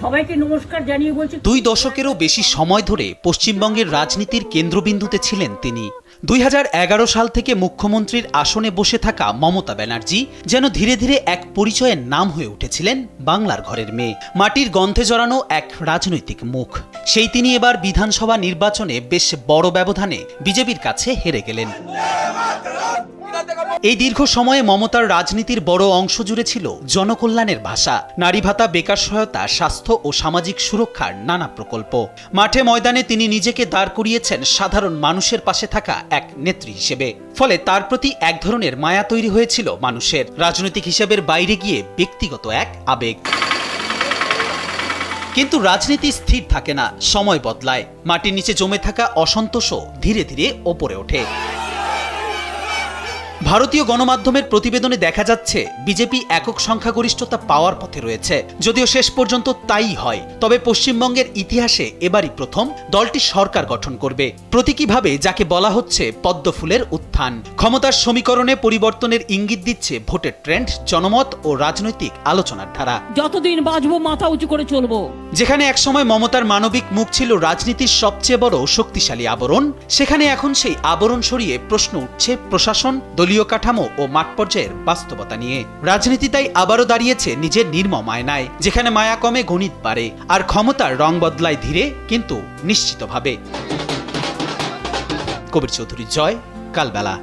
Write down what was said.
সবাইকে নমস্কার জানিয়ে বলছি, 2 দশকেরও বেশি সময় ধরে পশ্চিমবঙ্গের রাজনীতির কেন্দ্রবিন্দুতে ছিলেন তিনি। 2011 সাল থেকে মুখ্যমন্ত্রীর আসনে বসে থাকা মমতা ব্যানার্জি যেন ধীরে ধীরে এক পরিচয়ের নাম হয়ে উঠেছিলেন বাংলার ঘরের মেয়ে, মাটির গন্ধে জড়ানো এক রাজনৈতিক মুখ। সেই তিনি এবার বিধানসভা নির্বাচনে বেশ বড় ব্যবধানে বিজেপির কাছে হেরে গেলেন। এই দীর্ঘ সময়ে মমতার রাজনীতির বড় অংশ জুড়ে ছিল জনকল্যাণের ভাষা, নারী ভাতা, বেকার সহায়তা, স্বাস্থ্য ও সামাজিক সুরক্ষার নানা প্রকল্প। মাঠে ময়দানে তিনি নিজেকে দাঁড় করিয়েছেন সাধারণ মানুষের পাশে থাকা এক নেত্রী হিসেবে। ফলে তার প্রতি এক ধরনের মায়া তৈরি হয়েছিল মানুষের, রাজনৈতিক হিসেবের বাইরে গিয়ে ব্যক্তিগত এক আবেগ। কিন্তু রাজনীতি স্থির থাকে না, সময় বদলায়। মাটির নিচে জমে থাকা অসন্তোষও ধীরে ধীরে ওপরে ওঠে। ভারতীয় গণমাধ্যমের প্রতিবেদনে দেখা যাচ্ছে বিজেপি একক সংখ্যাগরিষ্ঠতা পাওয়ার পথে রয়েছে। যদিও শেষ পর্যন্ত তাই হয়, তবে পশ্চিমবঙ্গের ইতিহাসে এবারই প্রথম দলটি সরকার গঠন করবে, প্রতীকীভাবে যাকে বলা হচ্ছে পদ্মফুলের উত্থান। ক্ষমতার সমীকরণে পরিবর্তনের ইঙ্গিত দিচ্ছে ভোটের ট্রেন্ড, জনমত ও রাজনৈতিক আলোচনার ধারা। যতদিন বাঁচবো মাথা উঁচু করে চলবো। যেখানে একসময় মমতার মানবিক মুখ ছিল রাজনীতির সবচেয়ে বড় শক্তিশালী আবরণ, সেখানে এখন সেই আবরণ সরিয়ে প্রশ্ন উঠছে প্রশাসন, দলীয় কাঠামো ও মাঠ পর্যায়ের বাস্তবতা নিয়ে। রাজনীতি তাই আবারও দাঁড়িয়েছে নিজের নির্মম আয়নায়, যেখানে মায়া কমে, গণিত বাড়ে, আর ক্ষমতার রং বদলায় ধীরে কিন্তু নিশ্চিতভাবে। কবির চৌধুরী, জয়, কালবেলা।